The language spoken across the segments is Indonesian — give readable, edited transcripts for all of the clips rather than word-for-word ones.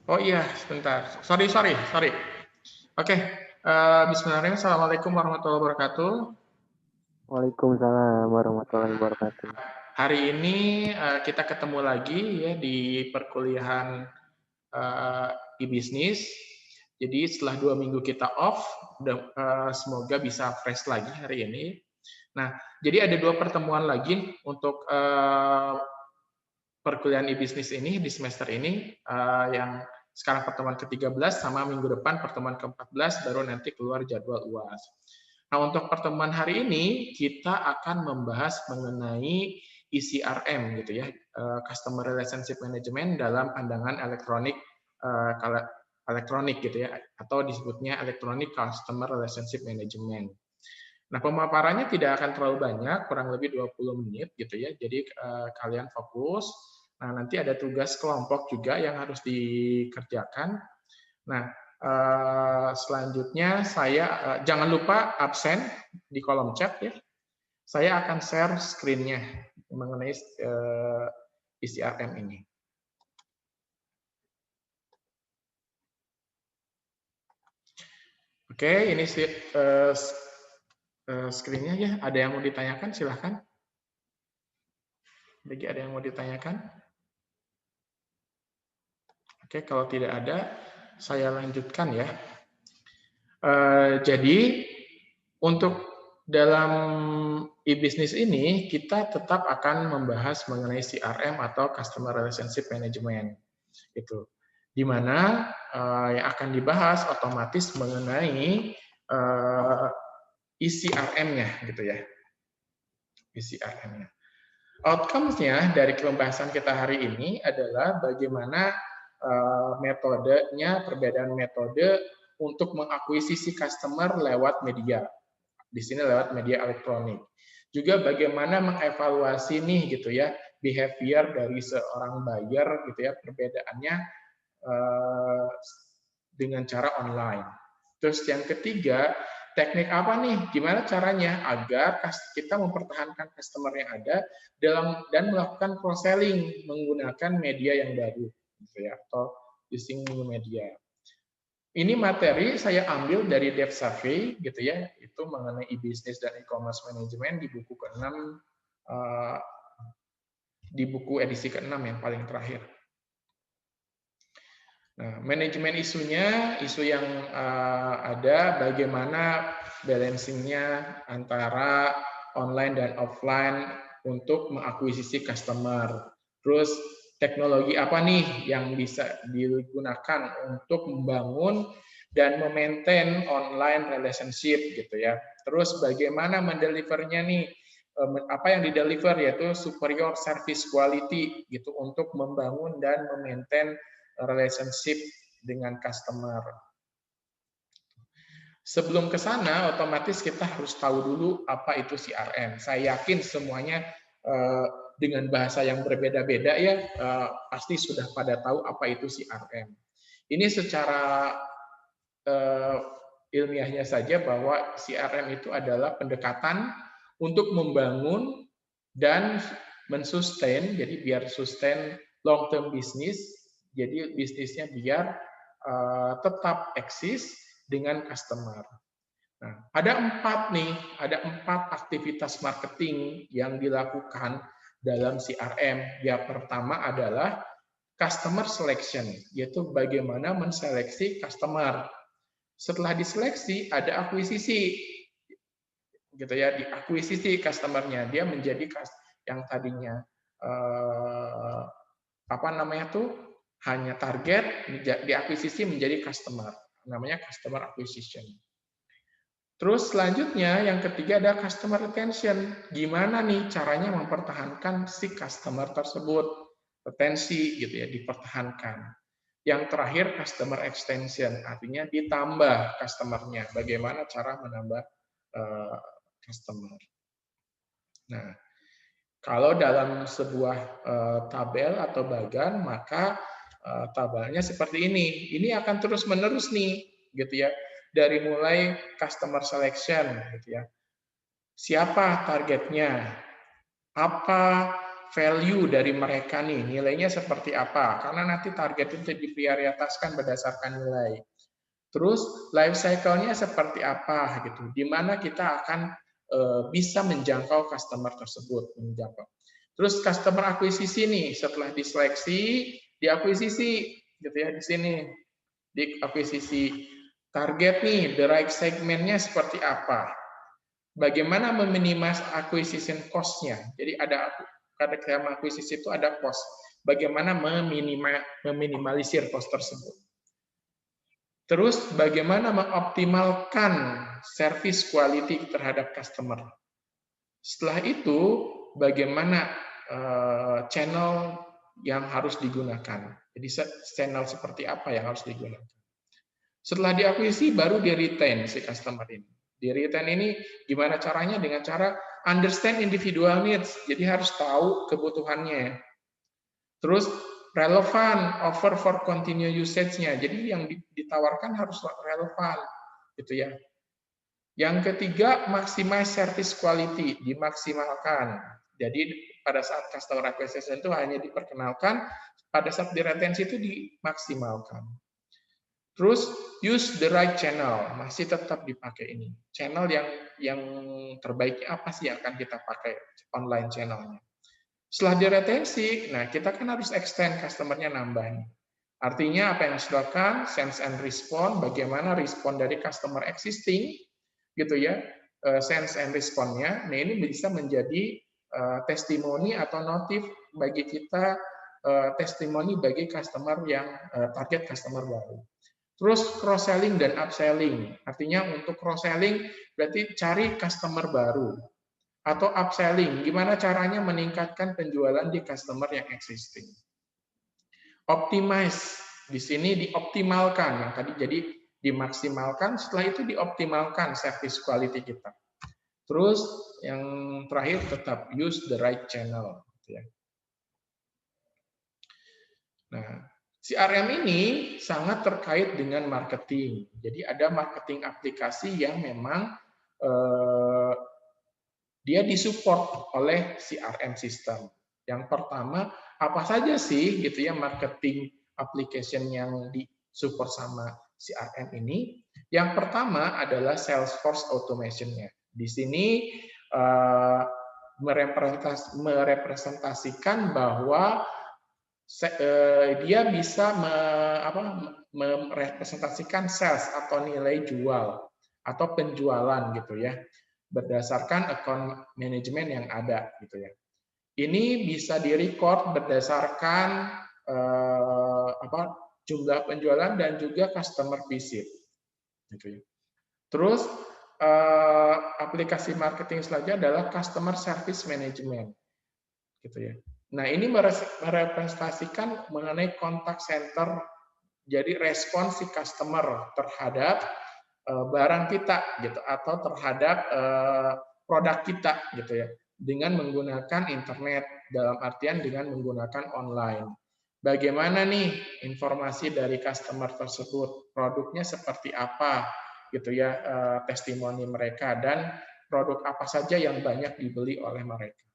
Oh iya, sebentar. Sorry. Oke, bismillahirrahmanirrahim. Assalamualaikum warahmatullahi wabarakatuh. Waalaikumsalam warahmatullahi wabarakatuh. Hari ini kita ketemu lagi ya di perkuliahan e-bisnis. Jadi setelah 2 minggu kita off, semoga bisa fresh lagi hari ini. Nah, jadi ada 2 pertemuan lagi untuk perkuliahan e-bisnis ini di semester ini, yang sekarang pertemuan ke-13 sama minggu depan pertemuan ke-14 baru nanti keluar jadwal UAS. Nah, untuk pertemuan hari ini kita akan membahas mengenai ECRM gitu ya, Customer Relationship Management dalam pandangan elektronik gitu ya, atau disebutnya Electronic Customer Relationship Management. Nah, pemaparannya tidak akan terlalu banyak, kurang lebih 20 menit gitu ya. Jadi kalian fokus. Nah, nanti ada tugas kelompok juga yang harus dikerjakan. Nah, selanjutnya saya jangan lupa absen di kolom chat ya. Saya akan share screen-nya mengenai ECRM ini. Oke, ini screen-nya ya. Ada yang mau ditanyakan? Silahkan. Bagi ada yang mau ditanyakan? Oke, kalau tidak ada, saya lanjutkan ya. Jadi, untuk dalam e-bisnis ini, kita tetap akan membahas mengenai CRM atau Customer Relationship Management. Itu. Di mana yang akan dibahas otomatis mengenai ECRM-nya, gitu ya. ECRM-nya. Outcomes-nya dari pembahasan kita hari ini adalah bagaimana metodenya, perbedaan metode untuk mengakuisisi customer lewat media. Di sini lewat media elektronik. Juga bagaimana mengevaluasi nih gitu ya, behavior dari seorang buyer gitu ya, perbedaannya dengan cara online. Terus yang ketiga, teknik apa nih? Gimana caranya agar kita mempertahankan customer yang ada dan melakukan cross-selling menggunakan media yang baru, gitu ya, atau using new media. Ini materi saya ambil dari Dev Survey, gitu ya, itu mengenai e-business dan e-commerce management di buku ke-6, di buku edisi ke-6 yang paling terakhir. Nah, manajemen isunya, isu yang ada bagaimana balancing-nya antara online dan offline untuk mengakuisisi customer. Terus teknologi apa nih yang bisa digunakan untuk membangun dan memaintain online relationship gitu ya. Terus bagaimana mendelivernya nih, apa yang dideliver yaitu superior service quality gitu untuk membangun dan memaintain relationship dengan customer. Sebelum ke sana, otomatis kita harus tahu dulu apa itu CRM. Saya yakin semuanya dengan bahasa yang berbeda-beda ya, pasti sudah pada tahu apa itu CRM. Ini secara ilmiahnya saja bahwa CRM itu adalah pendekatan untuk membangun dan mensustain, jadi biar sustain long term bisnis, jadi bisnisnya biar tetap eksis dengan customer. Nah, ada empat aktivitas marketing yang dilakukan dalam CRM. Yang pertama adalah customer selection, yaitu bagaimana menseleksi customer. Setelah diseleksi, ada akuisisi, gitu ya, diakuisisi customernya, dia menjadi yang tadinya apa namanya tuh hanya target, diakuisisi menjadi customer, namanya customer acquisition. Terus selanjutnya yang ketiga ada customer retention. Gimana nih caranya mempertahankan si customer tersebut, retensi gitu ya, dipertahankan. Yang terakhir customer extension, artinya ditambah customernya. Bagaimana cara menambah customer. Nah, kalau dalam sebuah tabel atau bagan, maka tabelnya seperti ini. Ini akan terus-menerus nih, gitu ya. Dari mulai customer selection, gitu ya. Siapa targetnya? Apa value dari mereka nih, nilainya seperti apa, karena nanti target itu diprioritaskan berdasarkan nilai. Terus life cycle-nya seperti apa gitu, di mana kita akan bisa menjangkau customer tersebut, menjangkau. Terus customer akuisisi nih, setelah diseleksi, diakuisisi gitu ya di sini, di akuisisi target nih, the right segmentnya seperti apa, bagaimana meminimasi acquisition cost-nya. Jadi ada dalam akuisisi itu ada cost, bagaimana meminimalisir cost tersebut. Terus bagaimana mengoptimalkan service quality terhadap customer. Setelah itu bagaimana channel yang harus digunakan. Jadi channel seperti apa yang harus digunakan. Setelah diakuisisi baru di retain si customer ini. Di retain ini gimana caranya? Dengan cara understand individual needs. Jadi harus tahu kebutuhannya. Terus relevan offer for continue usage-nya. Jadi yang ditawarkan harus relevan, gitu ya. Yang ketiga, maximize service quality, dimaksimalkan. Jadi pada saat customer acquisition itu hanya diperkenalkan, pada saat diretensi itu dimaksimalkan. Terus use the right channel, masih tetap dipakai ini. Channel yang terbaiknya apa sih yang akan kita pakai online channelnya. Setelah diretensi, nah kita kan harus extend customer-nya nambah. Artinya apa yang harus dilakukan? Sense and respond, bagaimana respon dari customer existing, gitu ya, sense and respond-nya. Nah ini bisa menjadi testimoni atau notif bagi kita, testimoni bagi customer yang target customer baru. Terus cross-selling dan upselling, artinya untuk cross-selling berarti cari customer baru. Atau upselling, gimana caranya meningkatkan penjualan di customer yang existing. Optimize, di sini dioptimalkan, yang tadi jadi dimaksimalkan, setelah itu dioptimalkan service quality kita. Terus yang terakhir tetap use the right channel. Nah, CRM ini sangat terkait dengan marketing. Jadi ada marketing aplikasi yang memang dia disupport oleh CRM system. Yang pertama, apa saja sih gitu ya marketing application yang disupport sama CRM ini? Yang pertama adalah Salesforce automation-nya. Di sini merepresentasikan bahwa dia bisa merepresentasikan sales atau nilai jual atau penjualan gitu ya, berdasarkan account management yang ada gitu ya. Ini bisa direcord berdasarkan jumlah penjualan dan juga customer visit gitu ya. Terus aplikasi marketing selanjutnya adalah customer service management gitu ya. Nah, ini merepresentasikan mengenai contact center, jadi respon si customer terhadap barang kita gitu atau terhadap produk kita gitu ya, dengan menggunakan internet, dalam artian dengan menggunakan online. Bagaimana nih informasi dari customer tersebut, produknya seperti apa gitu ya, testimoni mereka dan produk apa saja yang banyak dibeli oleh mereka.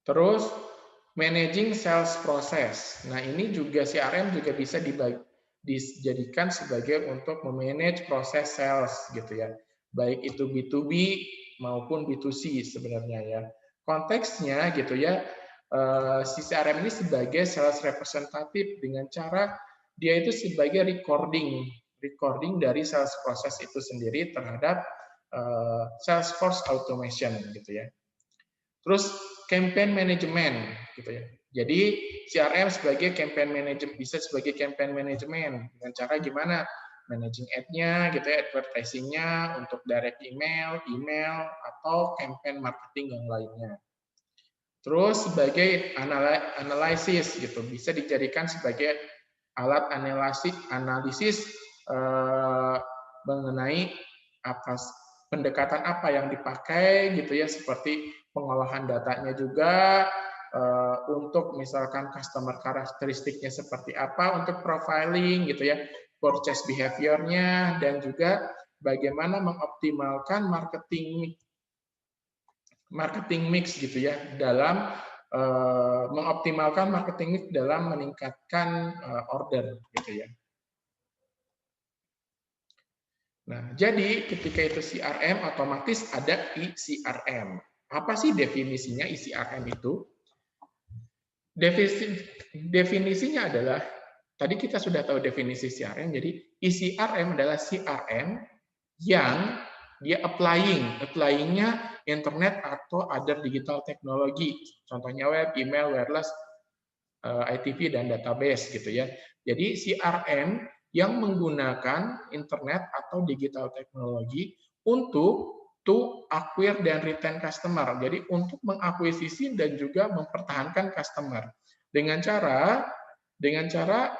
Terus managing sales process. Nah, ini juga CRM juga bisa dijadikan sebagai untuk memanage proses sales gitu ya. Baik itu B2B maupun B2C sebenarnya ya. Konteksnya gitu ya, si CRM ini sebagai sales representative dengan cara dia itu sebagai recording dari sales process itu sendiri terhadap Salesforce automation gitu ya. Terus campaign management gitu ya. Jadi CRM sebagai campaign manager bisa sebagai campaign management dengan cara gimana managing ad-nya gitu ya, advertising-nya untuk direct email, atau campaign marketing yang lainnya. Terus sebagai analisis gitu bisa dijadikan sebagai alat analisis mengenai pendekatan apa yang dipakai gitu ya, seperti pengolahan datanya juga untuk misalkan customer karakteristiknya seperti apa untuk profiling gitu ya, purchase behavior-nya dan juga bagaimana mengoptimalkan marketing marketing mix gitu ya, dalam mengoptimalkan marketing mix dalam meningkatkan order gitu ya. Nah, jadi ketika itu CRM otomatis ada eCRM. Apa sih definisinya eCRM itu? Definisinya adalah, tadi kita sudah tahu definisi CRM, jadi eCRM adalah CRM yang dia applying-nya internet atau other digital teknologi. Contohnya web, email, wireless, ITV, dan database gitu ya. Jadi CRM yang menggunakan internet atau digital teknologi untuk to acquire dan retain customer. Jadi untuk mengakuisisi dan juga mempertahankan customer dengan cara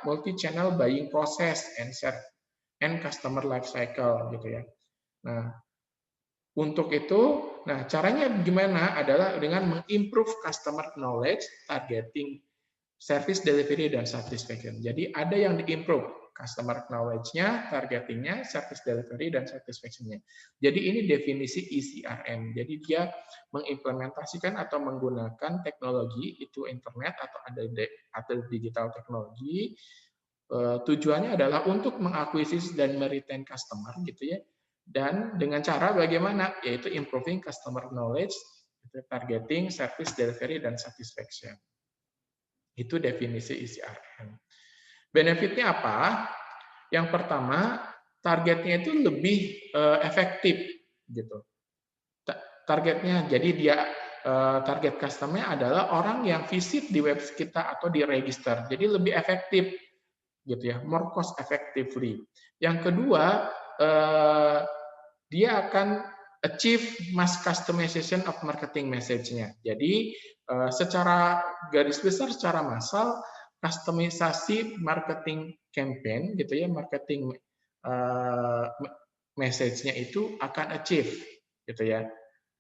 multi channel buying process and customer life cycle gitu ya. Nah, untuk itu, nah caranya gimana adalah dengan mengimprove customer knowledge, targeting, service delivery, dan satisfaction. Jadi ada yang diimprove, customer knowledge-nya, targeting-nya, service delivery, dan satisfaction-nya. Jadi ini definisi eCRM. Jadi dia mengimplementasikan atau menggunakan teknologi, itu internet atau digital teknologi, tujuannya adalah untuk mengakuisisi dan meretain customer gitu ya. Dan dengan cara bagaimana? Yaitu improving customer knowledge, targeting, service delivery, dan satisfaction. Itu definisi eCRM. Benefitnya apa? Yang pertama, targetnya itu lebih efektif gitu. Targetnya, jadi dia target customer-nya adalah orang yang visit di website kita atau di register. Jadi lebih efektif gitu ya, more cost effectively. Yang kedua, dia akan achieve mass customization of marketing message-nya. Jadi secara garis besar, secara massal, customisasi marketing campaign gitu ya, marketing message-nya itu akan achieve gitu ya.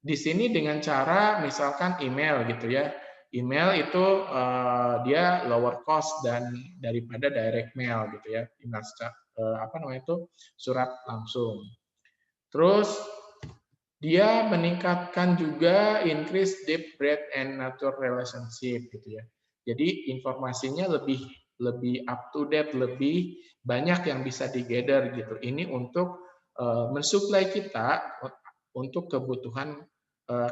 Di sini dengan cara misalkan email gitu ya. Email itu dia lower cost dan daripada direct mail gitu ya. Email apa namanya itu surat langsung. Terus dia meningkatkan juga increase deep, breadth, and nature relationship gitu ya. Jadi informasinya lebih up to date, lebih banyak yang bisa digather gitu. Ini untuk mensuplai kita untuk kebutuhan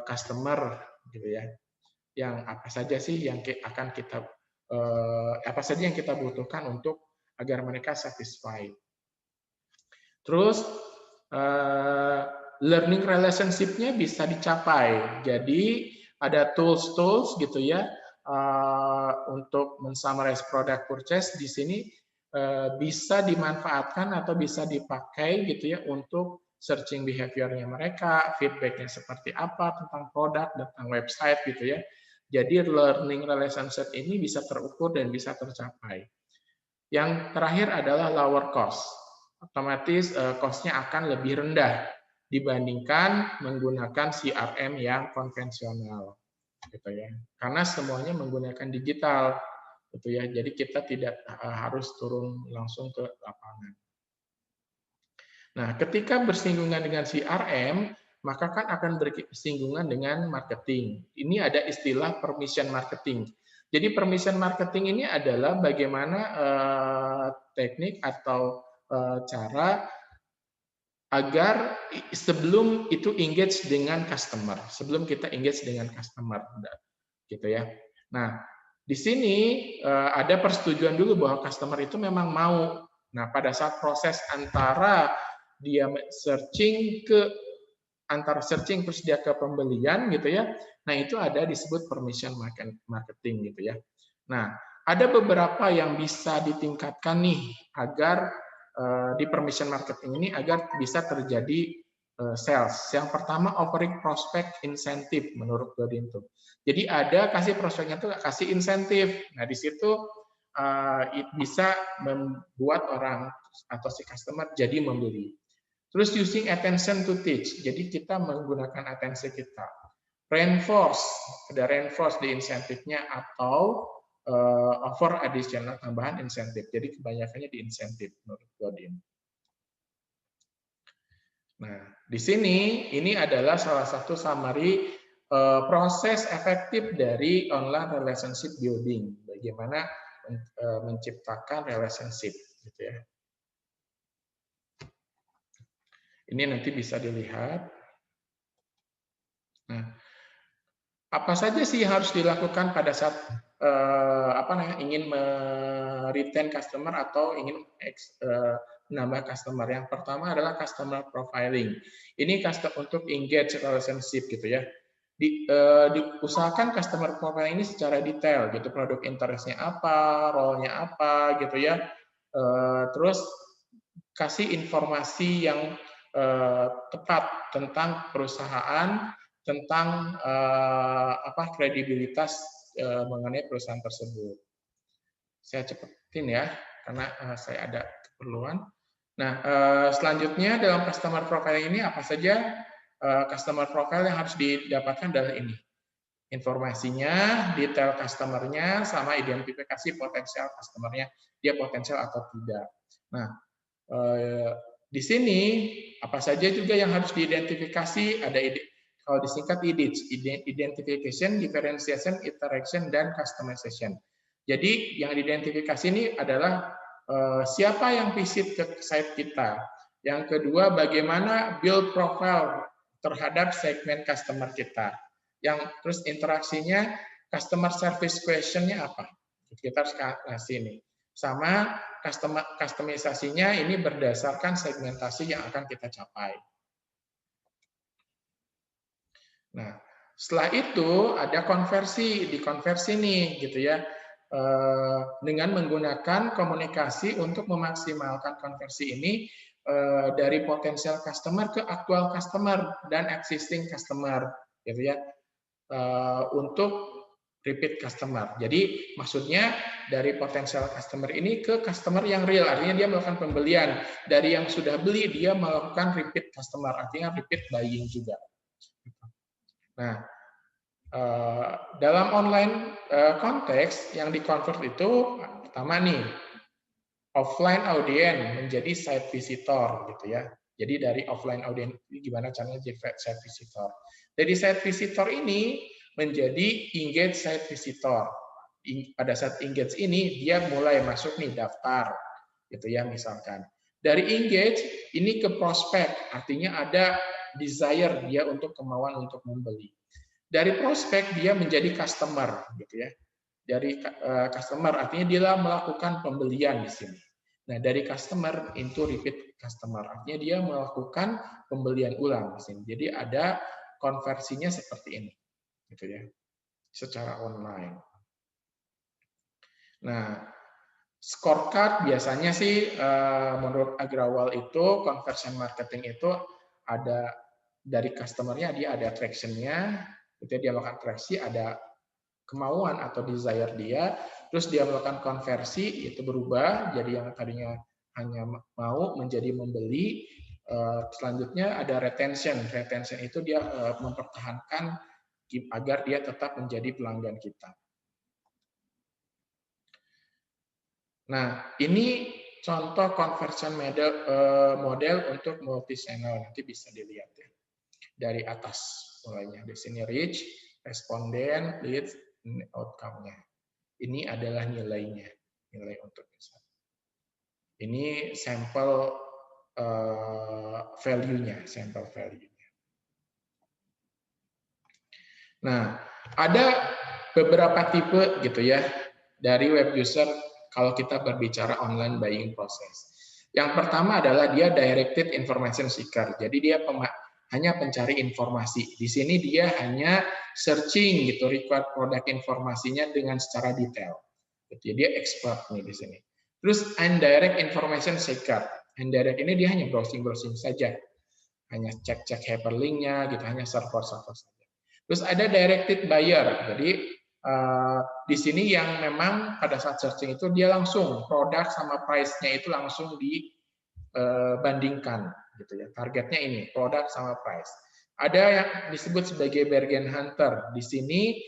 customer gitu ya. Yang apa saja sih yang akan kita apa saja yang kita butuhkan untuk agar mereka satisfied. Terus learning relationship-nya bisa dicapai. Jadi ada tools gitu ya untuk men-summarize product purchase di sini bisa dimanfaatkan atau bisa dipakai gitu ya untuk searching behavior-nya mereka, feedback-nya seperti apa tentang produk, tentang website gitu ya. Jadi learning relationship ini bisa terukur dan bisa tercapai. Yang terakhir adalah lower cost. Otomatis cost-nya akan lebih rendah dibandingkan menggunakan CRM yang konvensional gitu ya. Karena semuanya menggunakan digital gitu ya. Jadi kita tidak harus turun langsung ke lapangan. Nah, ketika bersinggungan dengan CRM, maka kan akan bersinggungan dengan marketing. Ini ada istilah permission marketing. Jadi permission marketing ini adalah bagaimana teknik atau cara agar sebelum itu engage dengan customer, sebelum kita engage dengan customer, gitu ya. Nah, di sini ada persetujuan dulu bahwa customer itu memang mau. Nah, pada saat proses antara dia searching terus dia ke pembelian gitu ya. Nah, itu ada disebut permission marketing gitu ya. Nah, ada beberapa yang bisa ditingkatkan nih agar di permission marketing ini agar bisa terjadi sales. Yang pertama offering prospect insentif menurut Godinto. Jadi ada kasih prospeknya tuh kasih insentif. Nah, di situ bisa membuat orang atau si customer jadi membeli. Terus using attention to teach. Jadi kita menggunakan atensi kita. Reinforce, ada reinforce di insentifnya atau offer additional tambahan insentif. Jadi kebanyakannya di insentif menurut Godin. Nah, di sini ini adalah salah satu summary proses efektif dari online relationship building, bagaimana menciptakan relationship, gitu ya. Ini nanti bisa dilihat. Nah, apa saja sih yang harus dilakukan pada saat ingin retain customer atau ingin menambah customer? Yang pertama adalah customer profiling. Ini untuk engage relationship, gitu ya. Diusahakan customer profile ini secara detail, gitu. Produk interestnya apa, role-nya apa, gitu ya. Terus kasih informasi yang tepat tentang perusahaan, tentang kredibilitas mengenai perusahaan tersebut. Saya cepetin ya, karena saya ada keperluan. Nah, selanjutnya dalam customer profile ini apa saja customer profile yang harus didapatkan adalah ini. Informasinya, detail customer-nya, sama identifikasi potensial customer-nya, dia potensial atau tidak. Nah, di sini apa saja juga yang harus diidentifikasi, ada kalau disingkat IDITS, identification, differentiation, interaction, dan customization. Jadi yang diidentifikasi ini adalah siapa yang visit ke site kita. Yang kedua, bagaimana build profile terhadap segmen customer kita. Yang terus interaksinya, customer service question-nya apa? Kita harus kasih ini. Sama customisasinya ini berdasarkan segmentasi yang akan kita capai. Nah, setelah itu ada konversi, dikonversi nih, gitu ya, dengan menggunakan komunikasi untuk memaksimalkan konversi ini dari potensial customer ke aktual customer dan existing customer, gitu ya, untuk repeat customer. Jadi maksudnya dari potensial customer ini ke customer yang real, artinya dia melakukan pembelian. Dari yang sudah beli, dia melakukan repeat customer, artinya repeat buying juga. Nah, dalam online konteks yang di-convert itu pertama nih, offline audience menjadi site visitor, gitu ya. Jadi dari offline audience ini gimana caranya jadi site visitor. Dari site visitor ini menjadi engage site visitor. Pada saat engage ini dia mulai masuk nih daftar, gitu ya misalkan. Dari engage ini ke prospek, artinya ada desire dia untuk kemauan untuk membeli. Dari prospek dia menjadi customer, gitu ya. Dari customer artinya dia melakukan pembelian di sini. Nah, dari customer into repeat customer artinya dia melakukan pembelian ulang di sini. Jadi ada konversinya seperti ini, gitu ya, secara online. Nah, scorecard biasanya sih menurut Agrawal itu conversion marketing itu ada dari customer-nya, dia ada traction-nya, itu dia melakukan traksi, ada kemauan atau desire dia, terus dia melakukan konversi, itu berubah jadi yang tadinya hanya mau menjadi membeli. Selanjutnya ada retention. Retention itu dia mempertahankan agar dia tetap menjadi pelanggan kita. Nah, ini contoh conversion model untuk multi channel, nanti bisa dilihat ya. Dari atas mulainya. Di sini reach, responden, leads, outcome-nya. Ini adalah nilainya, nilai untuk misalnya. Ini sampel value-nya, sampel value-nya. Nah, ada beberapa tipe gitu ya dari web user kalau kita berbicara online buying process. Yang pertama adalah dia directed information seeker. Jadi dia hanya pencari informasi. Di sini dia hanya searching gitu, required product informasinya dengan secara detail. Jadi dia expert nih di sini. Terus indirect information seeker. Indirect ini dia hanya browsing-browsing saja. Hanya cek-cek hyperlink-nya gitu, hanya server-server saja. Terus ada directed buyer. Jadi di sini yang memang pada saat searching itu dia langsung produk sama price-nya itu langsung dibandingkan gitu ya. Targetnya ini produk sama price. Ada yang disebut sebagai bargain hunter. Di sini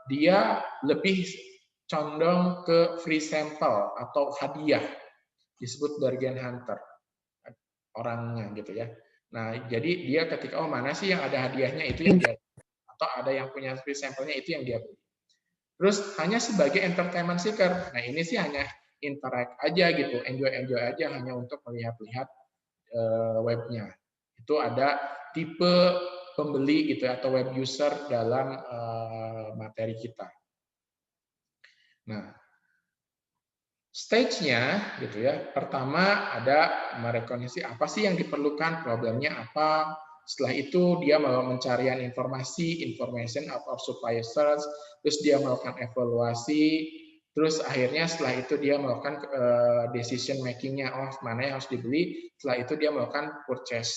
dia lebih condong ke free sample atau hadiah, disebut bargain hunter orangnya gitu ya. Nah, jadi dia ketika mana sih yang ada hadiahnya itu yang dia atau ada yang punya free sampelnya itu yang dia beli. Terus hanya sebagai entertainment seeker. Nah ini sih hanya interact aja gitu, enjoy aja hanya untuk melihat-lihat webnya. Itu ada tipe pembeli gitu atau web user dalam materi kita. Nah, stage-nya gitu ya. Pertama ada merekognisi apa sih yang diperlukan, problemnya apa. Setelah itu dia mau mencarian information out of supplier search, terus dia melakukan evaluasi, terus akhirnya setelah itu dia melakukan decision making-nya, oh mana yang harus dibeli. Setelah itu dia melakukan purchase,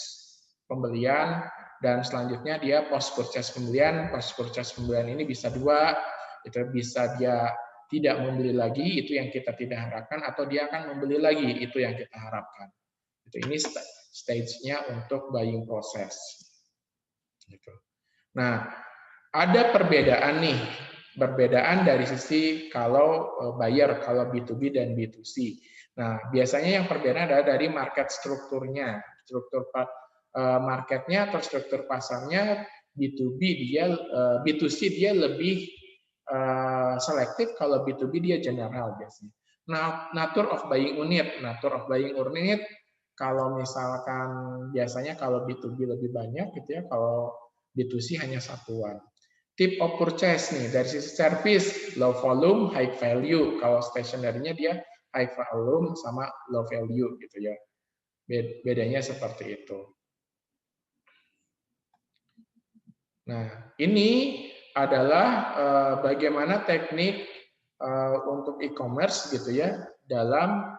pembelian, dan selanjutnya dia post purchase pembelian. Post purchase pembelian ini bisa dua, itu bisa dia tidak membeli lagi, itu yang kita tidak harapkan, atau dia akan membeli lagi, itu yang kita harapkan. Ini stage-nya untuk buying process. Nah, ada perbedaan nih, perbedaan dari sisi kalau buyer, kalau B2B dan B2C. Nah, biasanya yang perbedaan adalah dari market strukturnya, struktur marketnya atau struktur pasarnya. B2B dia, B2C dia lebih selektif, kalau B2B dia general biasanya. Nah, nature of buying unit, kalau misalkan biasanya kalau B2B lebih banyak gitu ya, kalau B2C hanya satuan. Tip of purchase nih, dari sisi service, low volume, high value. Kalau stationery-nya dia high volume sama low value gitu ya. Bedanya seperti itu. Nah, ini adalah bagaimana teknik untuk e-commerce gitu ya dalam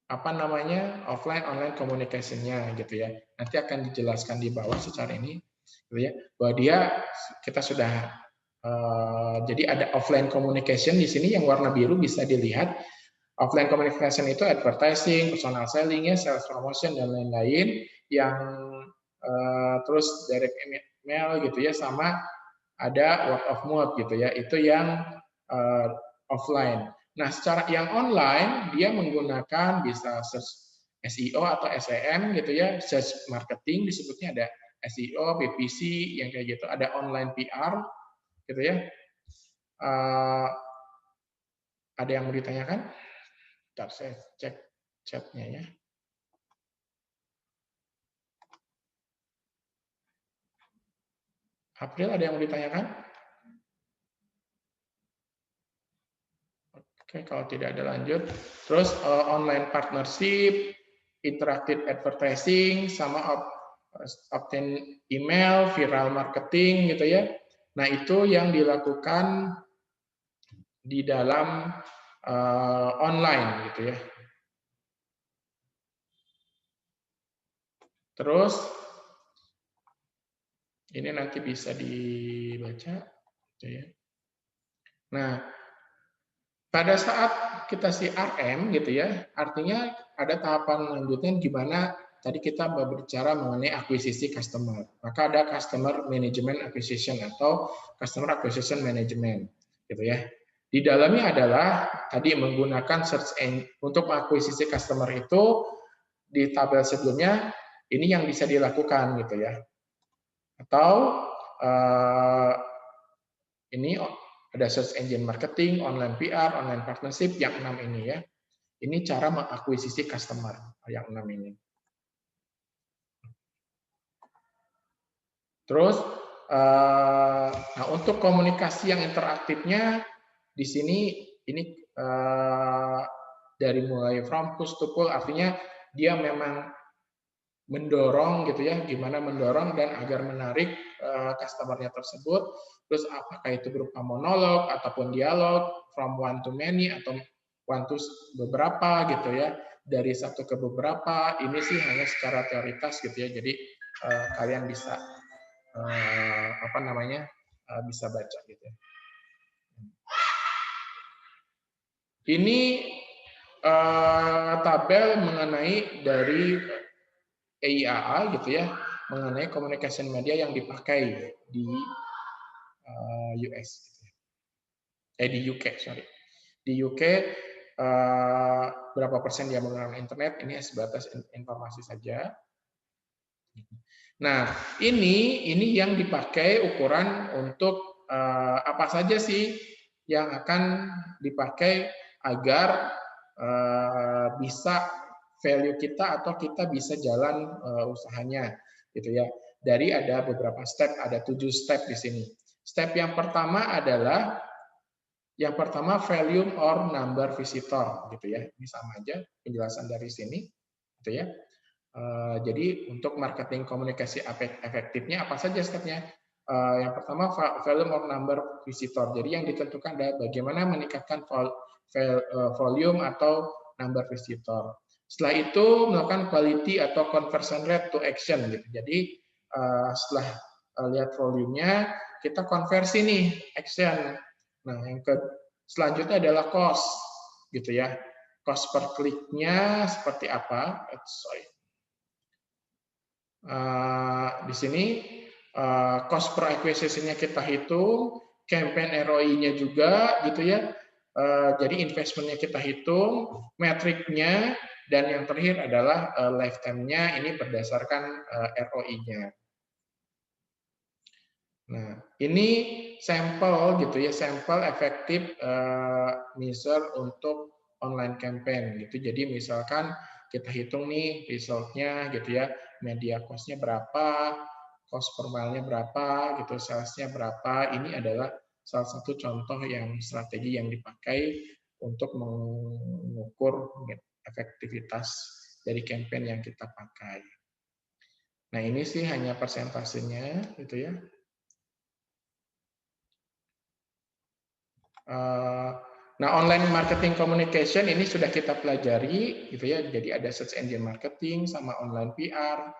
apa namanya offline online communication-nya gitu ya. Nanti akan dijelaskan di bawah secara ini gitu ya. Bahwa kita sudah jadi ada offline communication di sini yang warna biru bisa dilihat. Offline communication itu advertising, personal selling, sales promotion dan lain-lain yang terus direct email gitu ya, sama ada word of mouth gitu ya, itu yang offline. Nah, secara yang online dia menggunakan bisa search SEO atau SEM gitu ya, search marketing disebutnya, ada SEO, PPC yang kayak gitu, ada online PR gitu ya. Ada yang mau ditanyakan? Bentar, saya cek chatnya ya. April, ada yang mau ditanyakan? Oke, kalau tidak ada lanjut. Terus online partnership, interactive advertising, sama obtain email, viral marketing gitu ya. Nah, itu yang dilakukan di dalam online gitu ya. Terus ini nanti bisa dibaca gitu ya. Nah, pada saat kita CRM gitu ya, artinya ada tahapan lanjutnya gimana tadi kita berbicara mengenai akuisisi customer. Maka ada customer management acquisition atau customer acquisition management gitu ya. Di dalamnya adalah tadi menggunakan search engine untuk mengakuisisi customer itu. Di tabel sebelumnya ini yang bisa dilakukan gitu ya. Atau ini ada search engine marketing, online PR, online partnership, yang 6 ini ya. Ini cara mengakuisisi customer, yang 6 ini. Terus, nah untuk komunikasi yang interaktifnya, di sini ini dari mulai from push to pull, artinya dia memang mendorong gitu ya, gimana mendorong dan agar menarik customer-nya tersebut. Terus apakah itu berupa monolog ataupun dialog, from one to many atau one to beberapa gitu ya, dari satu ke beberapa. Ini sih hanya secara teoritas gitu ya, jadi kalian bisa apa namanya bisa baca gitu ya. Ini tabel mengenai dari EIAA gitu ya, mengenai communication media yang dipakai di US, di UK, sorry. Di UK berapa persen dia menggunakan internet, ini sebatas informasi saja. Nah, ini yang dipakai ukuran untuk apa saja sih yang akan dipakai agar bisa value kita atau kita bisa jalan usahanya, gitu ya. Dari ada beberapa step, ada 7 step di sini. Step yang pertama adalah volume or number visitor, gitu ya. Ini sama aja penjelasan dari sini, gitu ya. Jadi untuk marketing komunikasi efektifnya apa saja stepnya? Yang pertama volume or number visitor. Jadi yang ditentukan adalah bagaimana meningkatkan volume atau number visitor. Setelah itu melakukan quality atau conversion rate to action gitu. Jadi setelah lihat volumenya, kita konversi nih action. Nah, selanjutnya adalah cost gitu ya. Cost per kliknya seperti apa? Di sini cost per acquisition-nya kita hitung, campaign ROI-nya juga gitu ya. Jadi investment-nya kita hitung, metriknya, dan yang terakhir adalah lifetime-nya ini berdasarkan ROI-nya. Nah, ini sampel gitu ya, sampel efektif measure untuk online campaign gitu. Jadi misalkan kita hitung nih result-nya gitu ya, media cost-nya berapa, cost per mile-nya berapa, gitu, sales-nya berapa. Ini adalah salah satu contoh yang strategi yang dipakai untuk mengukur efektivitas dari campaign yang kita pakai. Nah, ini sih hanya persentasenya gitu ya. Nah, online marketing communication ini sudah kita pelajari, gitu ya. Jadi ada search engine marketing sama online PR,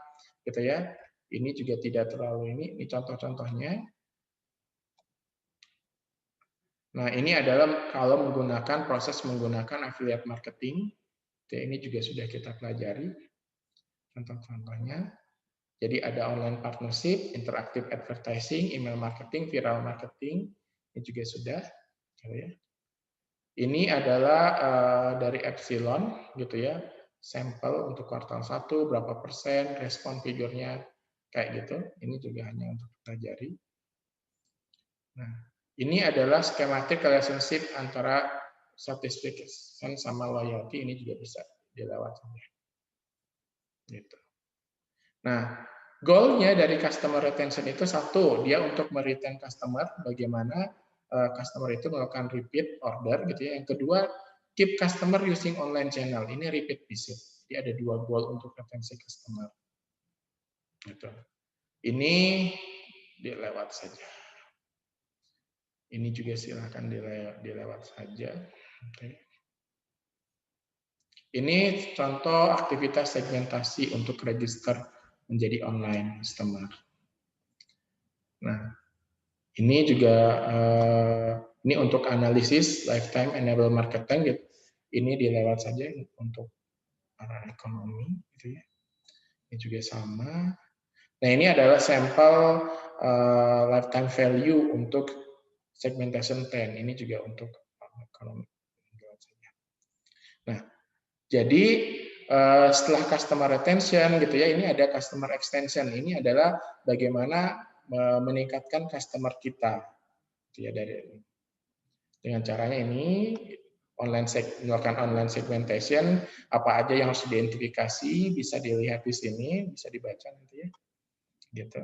gitu ya. Ini juga tidak terlalu ini contoh-contohnya. Nah, ini adalah kalau menggunakan menggunakan affiliate marketing. Ini juga sudah kita pelajari contoh-contohnya. Jadi ada online partnership, interactive advertising, email marketing, viral marketing. Ini juga sudah, gitu ya. Ini adalah dari Epsilon gitu ya, sampel untuk kuartal 1 berapa persen, respon figurnya kayak gitu. Ini juga hanya untuk pelajari. Nah, ini adalah schematic relationship antara satisfaction sama loyalty, ini juga bisa dilewati. Gitu. Nah, goal-nya dari customer retention itu satu, dia untuk meretain customer, bagaimana customer itu melakukan repeat order gitu ya. Yang kedua, keep customer using online channel. Ini repeat visit. Jadi ada 2 goal untuk retensi customer. Gitu. Ini dilewat saja. Ini juga silakan dilewat saja. Oke. Ini contoh aktivitas segmentasi untuk register menjadi online customer. Nah, ini juga ini untuk analisis lifetime enable marketing gitu. Ini dilewat saja untuk arah ekonomi gitu ya. Ini juga sama. Nah, ini adalah sampel lifetime value untuk segmentation 10. Ini juga untuk ekonomi. Nah, jadi setelah customer retention gitu ya, ini ada customer extension. Ini adalah bagaimana meningkatkan customer kita. Ya, dengan caranya ini melakukan online segmentation, apa aja yang harus diidentifikasi bisa dilihat di sini, bisa dibaca nanti ya. Gitu.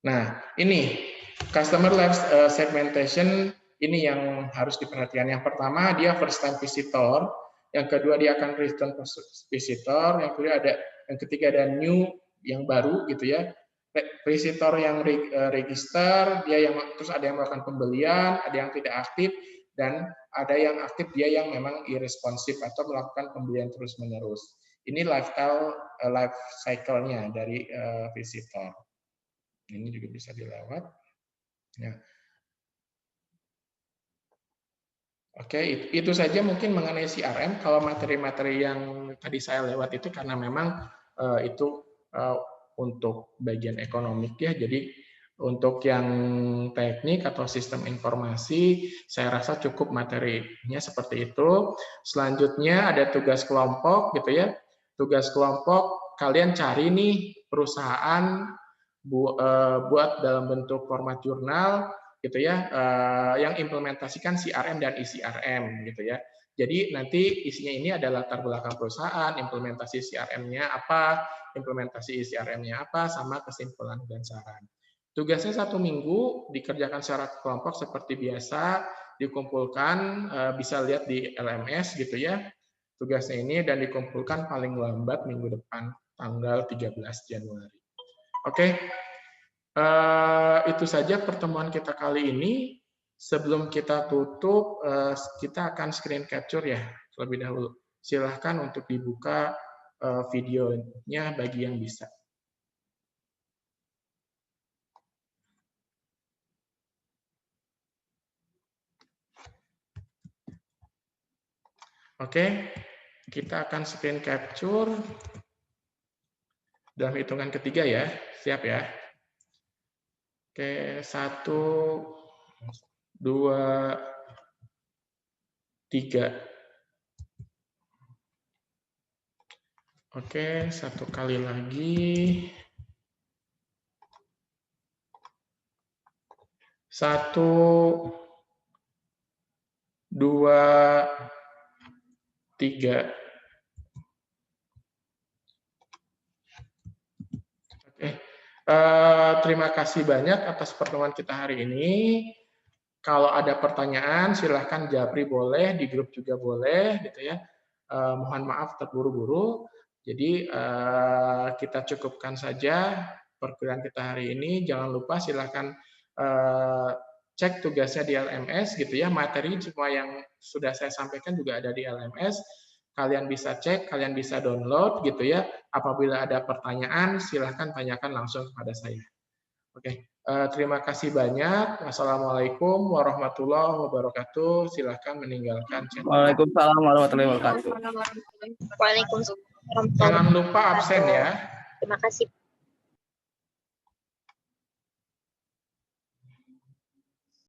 Nah, ini customer life segmentation ini yang harus diperhatikan. Yang pertama dia first time visitor, yang kedua dia akan return visitor, yang ketiga ada new yang baru gitu ya. Visitor yang register, terus ada yang melakukan pembelian, ada yang tidak aktif, dan ada yang aktif dia yang memang irresponsif atau melakukan pembelian terus-menerus. Ini life cycle-nya dari visitor. Ini juga bisa dilewat. Ya. Oke, itu saja mungkin mengenai CRM. Kalau materi-materi yang tadi saya lewat itu karena memang itu untuk bagian ekonomik ya. Jadi untuk yang teknik atau sistem informasi, saya rasa cukup materinya seperti itu. Selanjutnya ada tugas kelompok gitu ya. Tugas kelompok kalian cari nih perusahaan buat dalam bentuk format jurnal gitu ya, yang implementasikan CRM dan eCRM gitu ya. Jadi nanti isinya ini adalah latar belakang perusahaan, implementasi CRM-nya apa, implementasi eCRM-nya apa, sama kesimpulan dan saran. Tugasnya 1 minggu, dikerjakan secara kelompok seperti biasa, dikumpulkan, bisa lihat di LMS gitu ya, tugasnya ini, dan dikumpulkan paling lambat minggu depan, tanggal 13 Januari. Oke, itu saja pertemuan kita kali ini. Sebelum kita tutup, kita akan screen capture ya, terlebih dahulu. Silahkan untuk dibuka videonya bagi yang bisa. Oke, kita akan screen capture dalam hitungan ketiga ya. Siap ya? Oke, 1, 2, 3. Oke, 1 kali lagi. 1, 2, 3. Oke, terima kasih banyak atas pertemuan kita hari ini. Kalau ada pertanyaan, silahkan japri boleh, di grup juga boleh, gitu ya. Mohon maaf terburu-buru. Jadi kita cukupkan saja perkuliahan kita hari ini. Jangan lupa silahkan cek tugasnya di LMS, gitu ya. Materi semua yang sudah saya sampaikan juga ada di LMS. Kalian bisa cek, kalian bisa download, gitu ya. Apabila ada pertanyaan, silahkan tanyakan langsung kepada saya. Oke, terima kasih banyak. Wassalamualaikum warahmatullahi wabarakatuh. Silahkan meninggalkan chat. Waalaikumsalam warahmatullahi wabarakatuh. Waalaikumsalam. Jangan lupa absen ya. Terima kasih.